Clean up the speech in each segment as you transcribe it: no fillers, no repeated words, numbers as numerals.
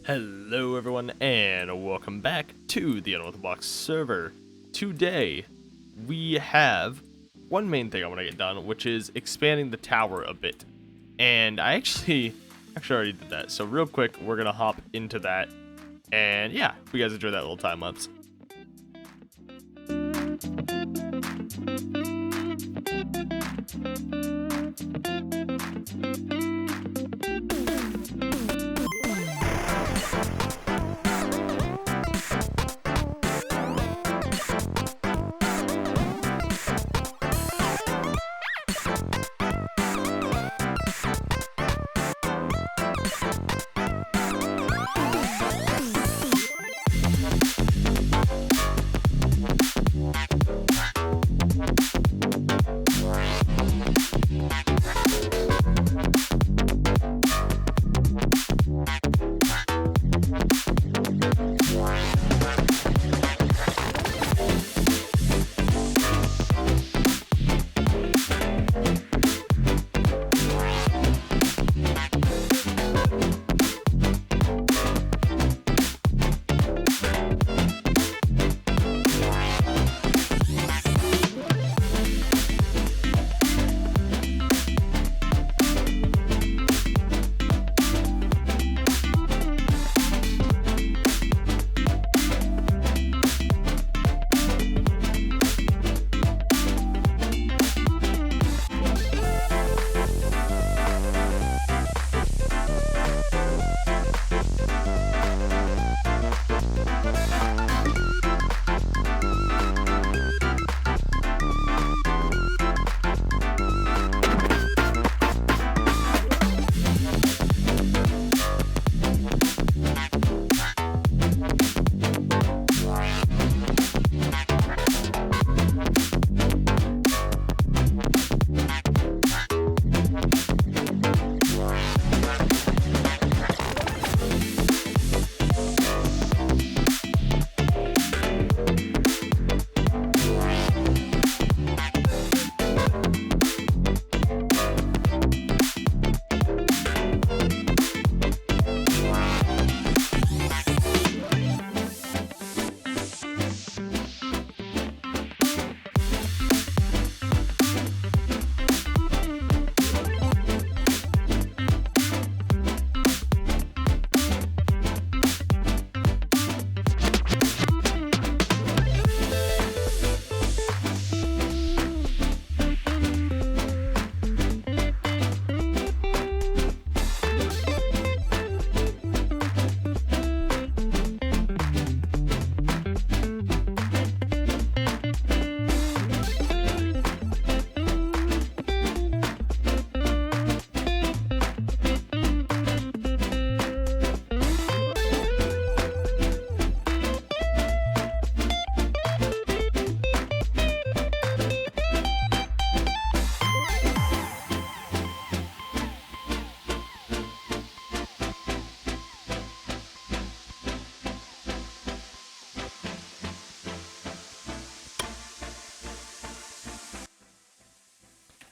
Hello everyone and welcome back to the Unorthoblocks server. Today we have one main thing I want to get done, which is expanding the tower a bit. And I actually already did that. So real quick, we're going to hop into that. And yeah, if you guys enjoy that little time lapse.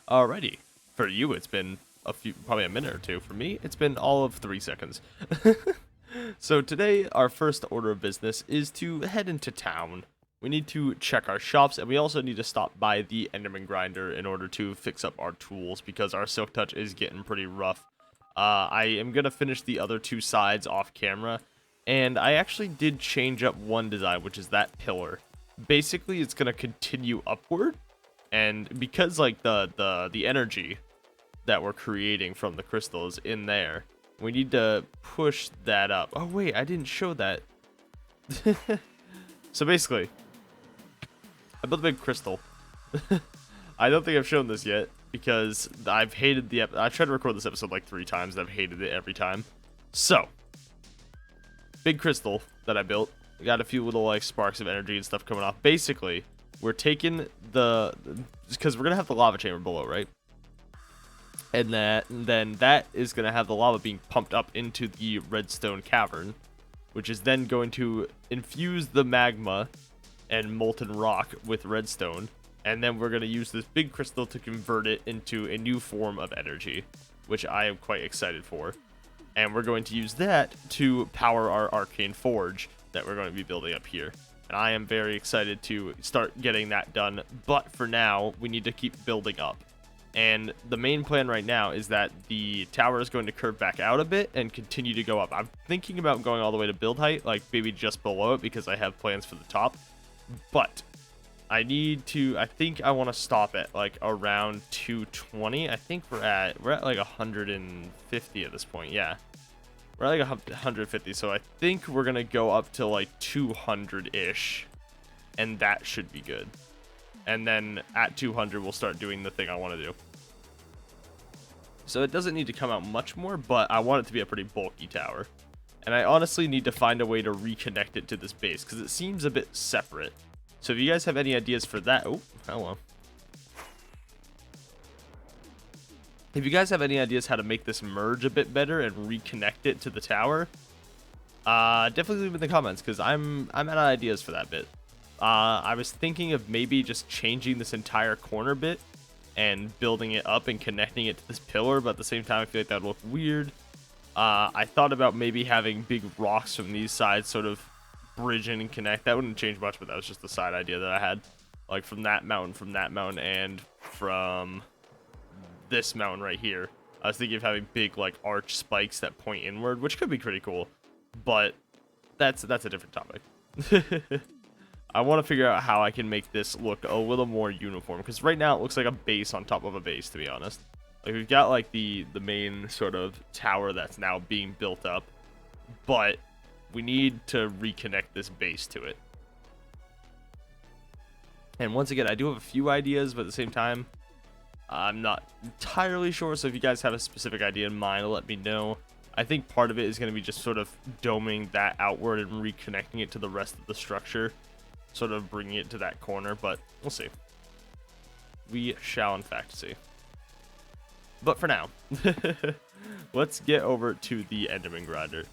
Alrighty, for you it's been probably a minute or two. For me, it's been all of 3 seconds. So today, our first order of business is to head into town. We need to check our shops, and we also need to stop by the Enderman grinder in order to fix up our tools, because our Silk Touch is getting pretty rough. I am going to finish the other 2 sides off camera, and I actually did change up one design, which is that pillar. Basically, it's going to continue upward. And because like the energy that we're creating from the crystals in there, we need to push that up. Oh wait, I didn't show that. So basically, I built a big crystal. I don't think I've shown this yet because I've hated the I tried to record this episode like 3 times and I've hated it every time. So, big crystal that I built. We got a few little like sparks of energy and stuff coming off. Basically, we're taking because we're gonna have the lava chamber below, right? And then that is gonna have the lava being pumped up into the redstone cavern, which is then going to infuse the magma and molten rock with redstone, and then we're gonna use this big crystal to convert it into a new form of energy, which I am quite excited for. and we're going to use that to power our arcane forge that we're going to be building up here. And I am very excited to start getting that done, but for now, we need to keep building up. And the main plan right now is that the tower is going to curve back out a bit and continue to go up. I'm thinking about going all the way to build height, like maybe just below it, because I have plans for the top. But I think I want to stop at like around 220. I think we're at like 150 at this point. Yeah, we're at like 150. So I think we're going to go up to like 200-ish, and that should be good. And then at 200, we'll start doing the thing I want to do. So it doesn't need to come out much more, but I want it to be a pretty bulky tower. And I honestly need to find a way to reconnect it to this base, because it seems a bit separate. So if you guys have any ideas for that... Oh, hello. If you guys have any ideas how to make this merge a bit better and reconnect it to the tower, definitely leave it in the comments, because I'm out of ideas for that bit. I was thinking of maybe just changing this entire corner bit and building it up and connecting it to this pillar, but at the same time I feel like that would look weird. I thought about maybe having big rocks from these sides sort of bridge in and connect. That wouldn't change much, but that was just the side idea that I had. Like from that mountain, and from this mountain right here. I was thinking of having big like arch spikes that point inward, which could be pretty cool, but that's a different topic. I want to figure out how I can make this look a little more uniform, because right now it looks like a base on top of a base, to be honest. Like we've got like the main sort of tower that's now being built up, but we need to reconnect this base to it. And once again, I do have a few ideas, but at the same time, I'm not entirely sure. So if you guys have a specific idea in mind, let me know. I think part of it is going to be just sort of doming that outward and reconnecting it to the rest of the structure. Sort of bringing it to that corner, but we'll see. We shall in fact see. But for now, let's get over to the Enderman grinder.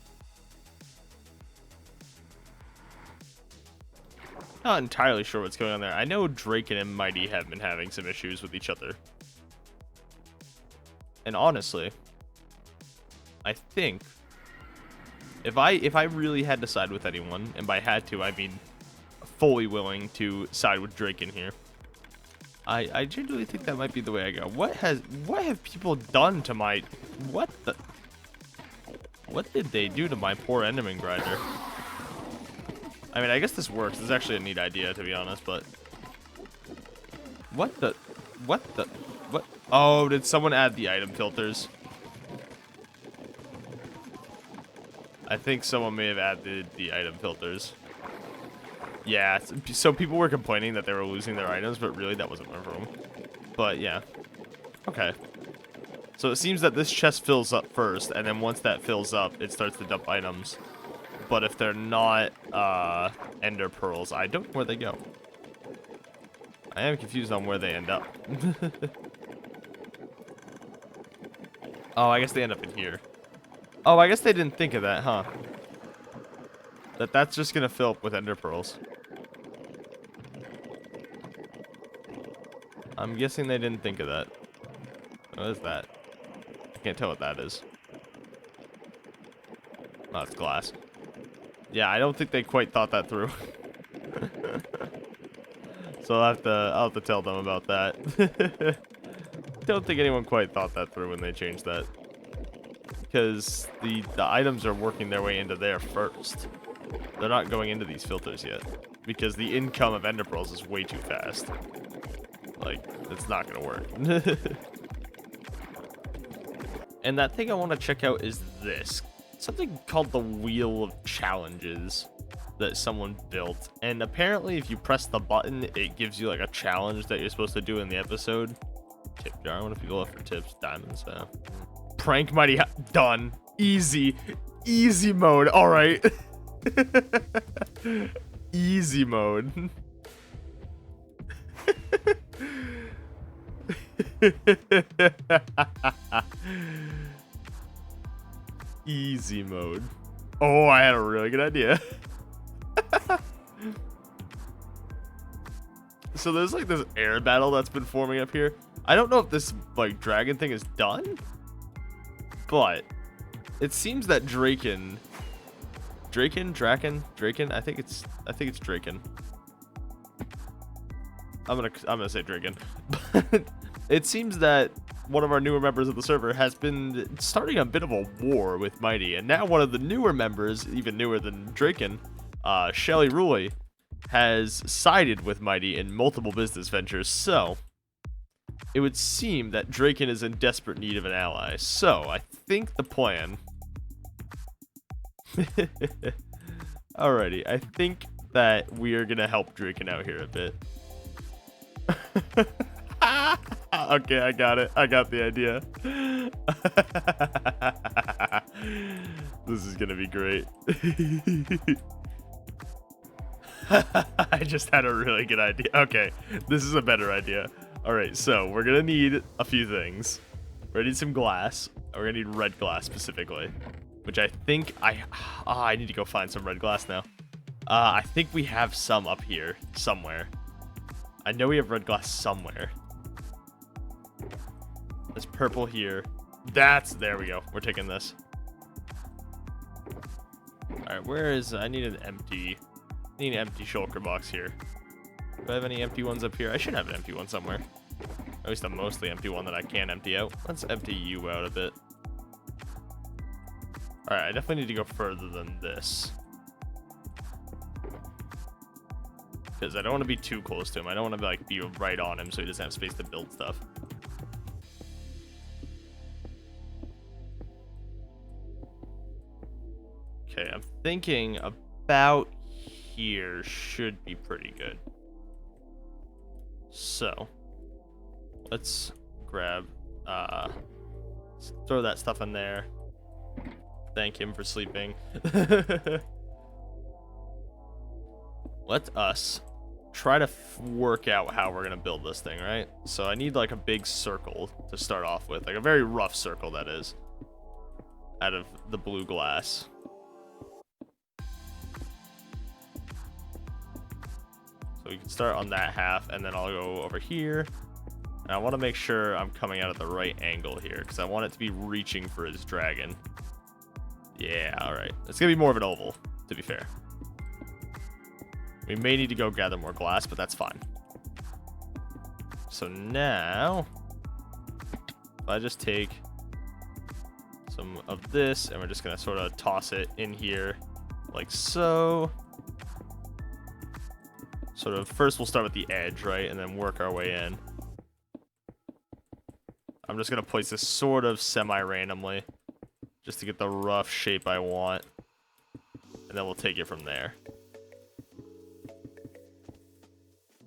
Not entirely sure what's going on there. I know Drake and Mighty have been having some issues with each other. And honestly, I think if I really had to side with anyone, and by had to I mean fully willing to side with Drake in here, I genuinely think that might be the way I go. What have people done to my... What did they do to my poor Enderman grinder? I mean, I guess this works. This is actually a neat idea, to be honest, but... What? Oh, did someone add the item filters? I think someone may have added the item filters. Yeah, so people were complaining that they were losing their items, but really that wasn't one of them. But yeah. Okay. So it seems that this chest fills up first, and then once that fills up, it starts to dump items. But if they're not ender pearls, I don't know where they go. I am confused on where they end up. Oh, I guess they end up in here. Oh, I guess they didn't think of that, huh? That's just gonna fill up with ender pearls. I'm guessing they didn't think of that. What is that? I can't tell what that is. Oh, it's glass. Yeah, I don't think they quite thought that through. So I'll have to tell them about that. Don't think anyone quite thought that through when they changed that. Because the items are working their way into there first. They're not going into these filters yet, because the income of ender pearls is way too fast. Like, it's not gonna work. And that thing I want to check out is this. Something called the Wheel of Challenges that someone built. And apparently if you press the button, it gives you like a challenge that you're supposed to do in the episode. Tip jar, what if you go left for tips? Diamonds, Prank Mighty, done. Easy. Easy mode, alright. Easy mode. Easy mode. Oh, I had a really good idea. So there's like this air battle that's been forming up here. I don't know if this like dragon thing is done, but it seems that Draken, I think it's Draken. I'm gonna say Draken. But it seems that one of our newer members of the server has been starting a bit of a war with Mighty, and now one of the newer members, even newer than Draken, Shelly Roy, has sided with Mighty in multiple business ventures. So it would seem that Draken is in desperate need of an ally. So I think the plan. Alrighty, I think that we are gonna help Draken out here a bit. Okay, I got it. I got the idea. This is gonna be great. I just had a really good idea. Okay, this is a better idea. Alright, so we're gonna need a few things. We're gonna need some glass. We're gonna need red glass specifically. Which I think I need to go find some red glass now. I think we have some up here somewhere. I know we have red glass somewhere. There's purple here. There we go. We're taking this. Alright, where is, I need an empty shulker box here. Do I have any empty ones up here? I should have an empty one somewhere. At least a mostly empty one that I can empty out. Let's empty you out a bit. Alright, I definitely need to go further than this. Because I don't want to be too close to him. I don't want to like be right on him so he doesn't have space to build stuff. Okay, I'm thinking about here should be pretty good. So, let's grab, let's throw that stuff in there. Thank him for sleeping. Let us try to work out how we're going to build this thing, right? So I need like a big circle to start off with. Like a very rough circle, that is. Out of the blue glass. So we can start on that half, and then I'll go over here. And I want to make sure I'm coming out at the right angle here, because I want it to be reaching for his dragon. Yeah, alright. It's going to be more of an oval, to be fair. We may need to go gather more glass, but that's fine. So now, if I just take some of this, and we're just going to sort of toss it in here, like so. Sort of, first we'll start with the edge, right? And then work our way in. I'm just going to place this sort of semi-randomly, just to get the rough shape I want. And then we'll take it from there.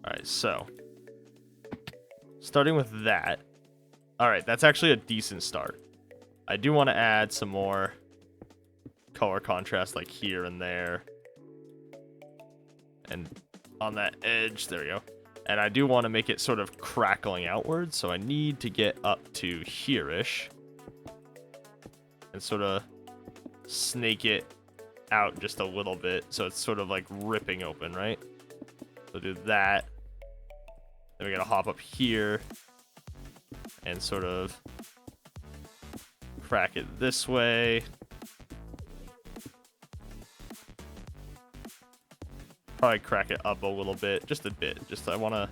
Alright, so. Starting with that. Alright, that's actually a decent start. I do want to add some more color contrast, like here and there. And on that edge, there we go. And I do want to make it sort of crackling outwards, so I need to get up to here-ish. And sort of snake it out just a little bit, so it's sort of like ripping open, right? So do that. Then we gotta hop up here and sort of crack it this way. Probably crack it up a little bit, just a bit. Just I want to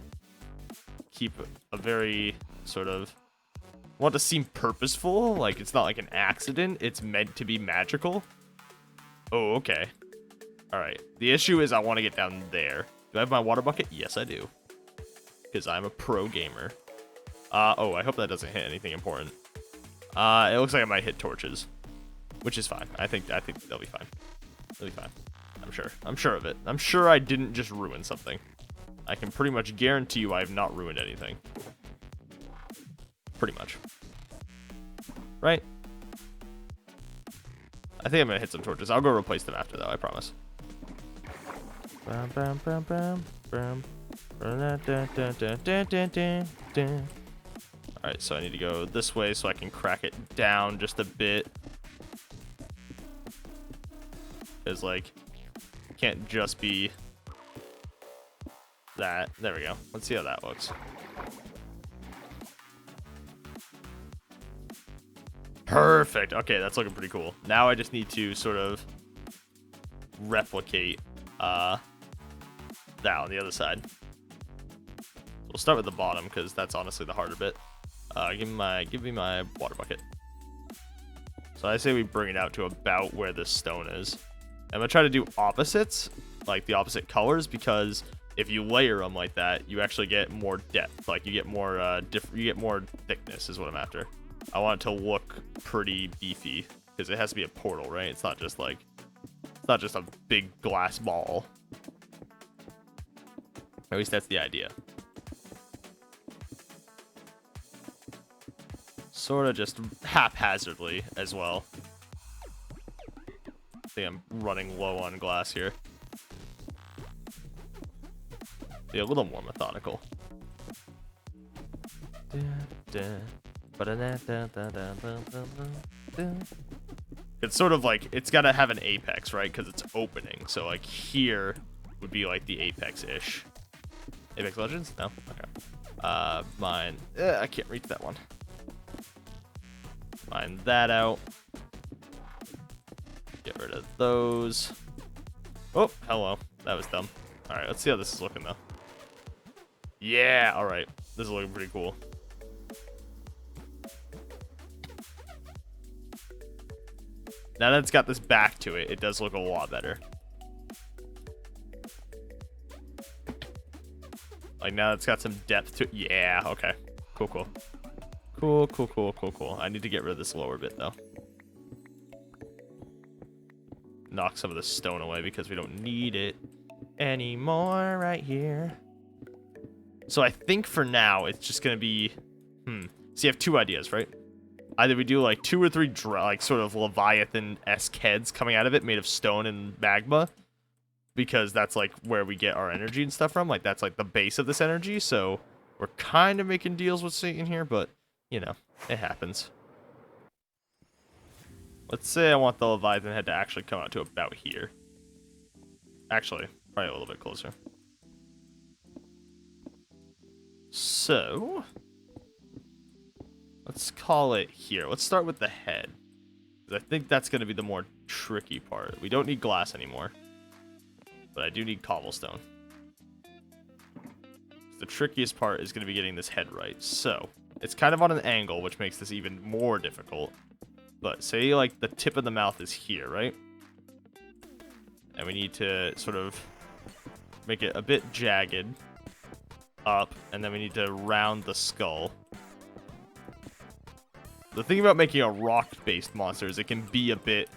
keep a very sort of, I want to seem purposeful, like it's not like an accident. It's meant to be magical. Oh, okay. All right. The issue is I want to get down there. Do I have my water bucket? Yes, I do. Because I'm a pro gamer. Oh, I hope that doesn't hit anything important. It looks like I might hit torches, which is fine. I think they'll be fine. They'll be fine. I'm sure. I'm sure of it. I'm sure I didn't just ruin something. I can pretty much guarantee you I have not ruined anything. Pretty much. Right? I think I'm gonna hit some torches. I'll go replace them after, though. I promise. Alright, so I need to go this way so I can crack it down just a bit. Because, like, can't just be that. There we go. Let's see how that looks. Perfect. Okay, that's looking pretty cool. Now I just need to sort of replicate that on the other side. We'll start with the bottom because that's honestly the harder bit. Give me my water bucket. So I say we bring it out to about where this stone is. I'm gonna try to do opposites, like the opposite colors, because if you layer them like that, you actually get more depth. Like you get more thickness is what I'm after. I want it to look pretty beefy because it has to be a portal, right? It's not just a big glass ball. At least that's the idea. Sort of just haphazardly as well. I think I'm running low on glass here. Be a little more methodical. It's sort of like, it's got to have an apex, right? Because it's opening. So like here would be like the apex-ish. Apex Legends? No? Okay. Mine. I can't reach that one. Mine that out. Get rid of those. Oh, hello. That was dumb. Alright, let's see how this is looking, though. Yeah, alright. This is looking pretty cool. Now that it's got this back to it, it does look a lot better. Like, now it's got some depth to it. Yeah, okay. Cool, cool. Cool. I need to get rid of this lower bit, though. Knock some of the stone away because we don't need it anymore right here. So I think for now, it's just going to be... So you have two ideas, right? Either we do like 2 or 3 like sort of Leviathan-esque heads coming out of it made of stone and magma. Because that's like where we get our energy and stuff from. Like that's like the base of this energy. So we're kind of making deals with Satan here, but you know, it happens. Let's say I want the Leviathan head to actually come out to about here. Actually, probably a little bit closer. So let's call it here. Let's start with the head. I think that's going to be the more tricky part. We don't need glass anymore. But I do need cobblestone. The trickiest part is going to be getting this head right. So, it's kind of on an angle, which makes this even more difficult. But say, like, the tip of the mouth is here, right? And we need to sort of make it a bit jagged up. And then we need to round the skull. The thing about making a rock-based monster is it can be a bit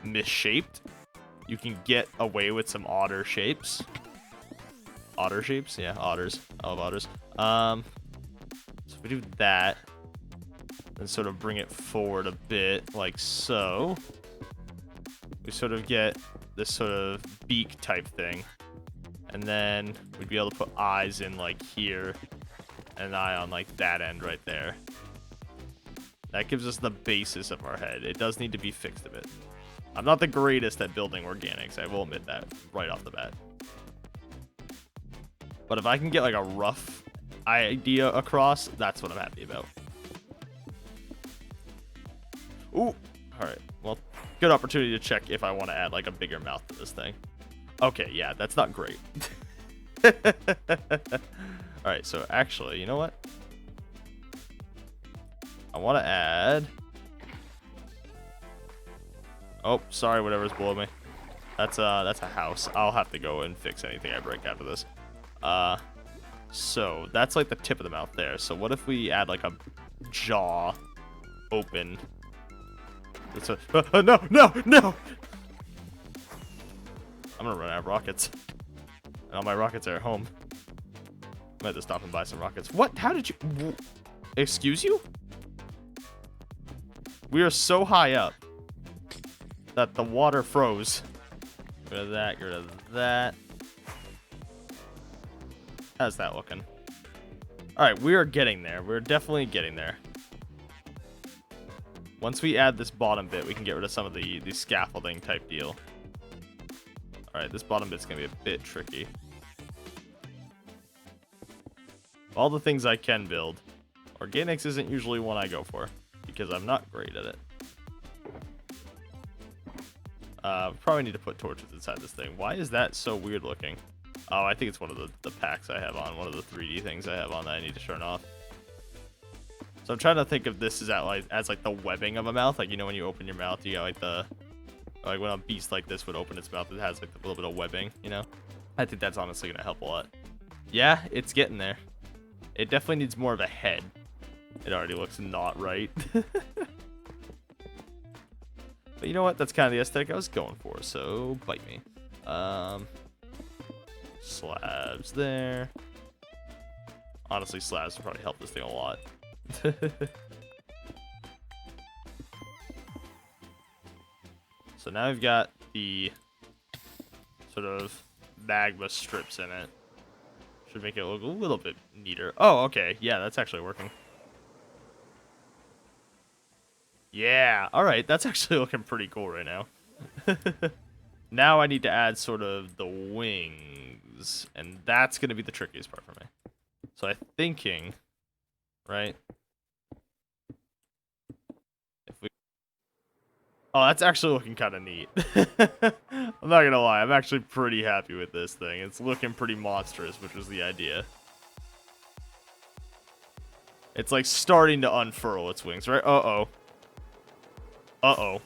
misshaped. You can get away with some otter shapes. Otter shapes? Yeah, otters. I love otters. So if we do that, and sort of bring it forward a bit, like so, we sort of get this sort of beak type thing. And then we'd be able to put eyes in like here, and an eye on like that end right there. That gives us the basis of our head. It does need to be fixed a bit. I'm not the greatest at building organics, I will admit that right off the bat. But if I can get like a rough idea across, that's what I'm happy about. Ooh, alright. Well, good opportunity to check if I want to add like a bigger mouth to this thing. Okay, yeah, that's not great. Alright, so actually, you know what? I want to add... Oh, sorry, whatever's below me. That's a house. I'll have to go and fix anything I break after this. So that's like the tip of the mouth there. So what if we add like a jaw open? It's a, no! I'm gonna run out of rockets. And all my rockets are at home. I'm gonna have to stop and buy some rockets. What? How did you... Excuse you? We are so high up that the water froze. Get rid of that, get rid of that. How's that looking? Alright, we are getting there. We're definitely getting there. Once we add this bottom bit, we can get rid of some of the scaffolding type deal. Alright, this bottom bit's gonna be a bit tricky. All the things I can build, organics isn't usually one I go for, because I'm not great at it. Probably need to put torches inside this thing. Why is that so weird looking? Oh, I think it's one of the packs I have on. One of the 3D things I have on that I need to turn off. So I'm trying to think of this as like the webbing of a mouth. Like, you know, when you open your mouth, you got like when a beast like this would open its mouth, it has like a little bit of webbing, you know? I think that's honestly going to help a lot. Yeah, it's getting there. It definitely needs more of a head. It already looks not right. But you know what? That's kind of the aesthetic I was going for, so bite me. Slabs there. Honestly, slabs would probably help this thing a lot. So now we've got the sort of magma strips in it. Should make it look a little bit neater. Oh, okay. Yeah, that's actually working. Yeah, alright, that's actually looking pretty cool right now. Now I need to add sort of the wings, and that's going to be the trickiest part for me. So I'm thinking, right? Oh, that's actually looking kind of neat. I'm not going to lie, I'm actually pretty happy with this thing. It's looking pretty monstrous, which was the idea. It's like starting to unfurl its wings, right? Uh-oh. Uh-oh.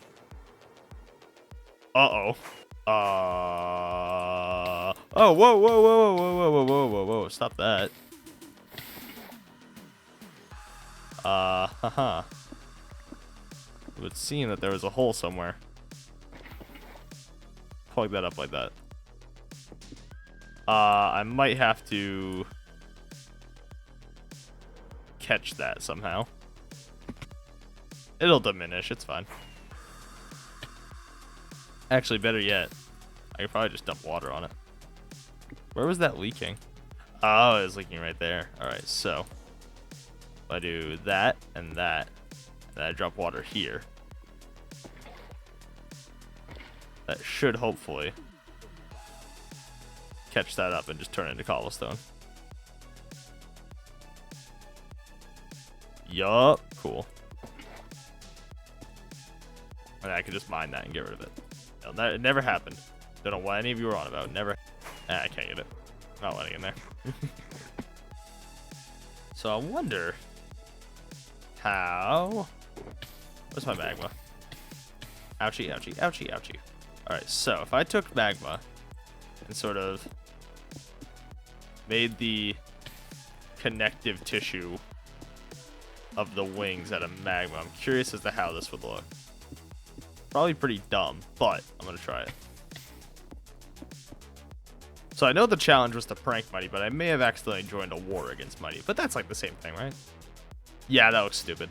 Uh-oh. Oh, whoa, whoa, whoa, whoa, whoa, whoa, whoa, whoa, whoa, stop that. Haha. It would seem that there was a hole somewhere. Plug that up like that. I might have to catch that somehow. It'll diminish, it's fine. Actually, better yet, I could probably just dump water on it. Where was that leaking? Oh, it was leaking right there. Alright, so if I do that, and then I drop water here. That should hopefully catch that up and just turn it into cobblestone. Yup, cool. And I could just mine that and get rid of it. No, it never happened. Don't know what any of you were on about. Never. I can't get it. Not letting it in there. So I wonder how. Where's my magma? Ouchie, ouchie, ouchie, ouchie. Alright, so if I took magma and sort of made the connective tissue of the wings out of magma, I'm curious as to how this would look. Probably pretty dumb, but I'm gonna try it. So I know the challenge was to prank Mighty, but I may have accidentally joined a war against Mighty. But that's like the same thing, right? Yeah, that looks stupid.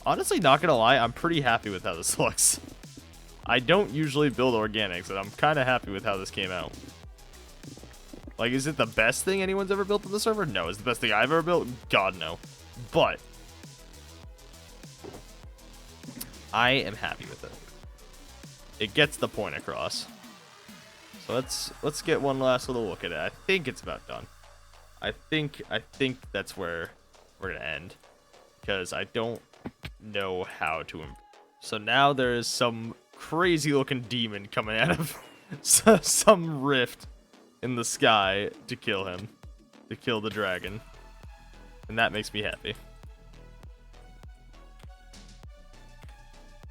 Honestly, not gonna lie, I'm pretty happy with how this looks. I don't usually build organics, and I'm kind of happy with how this came out. Like, is it the best thing anyone's ever built on the server? No. Is it the best thing I've ever built? God, no. But I am happy with it. It gets the point across. So let's get one last little look at it. I think it's about done. I think that's where we're gonna end, because I don't know how to so now there is some crazy looking demon coming out of some rift in the sky to kill him, to kill the dragon, and that makes me happy.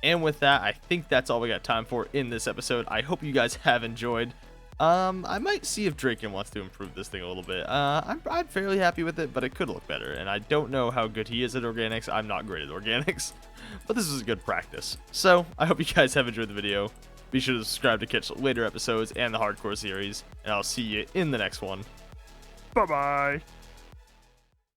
And with that, I think that's all we got time for in this episode. I hope you guys have enjoyed. I might see if Draken wants to improve this thing a little bit. I'm fairly happy with it, but it could look better. And I don't know how good he is at organics. I'm not great at organics, but this is a good practice. So I hope you guys have enjoyed the video. Be sure to subscribe to catch later episodes and the hardcore series, and I'll see you in the next one. Bye-bye.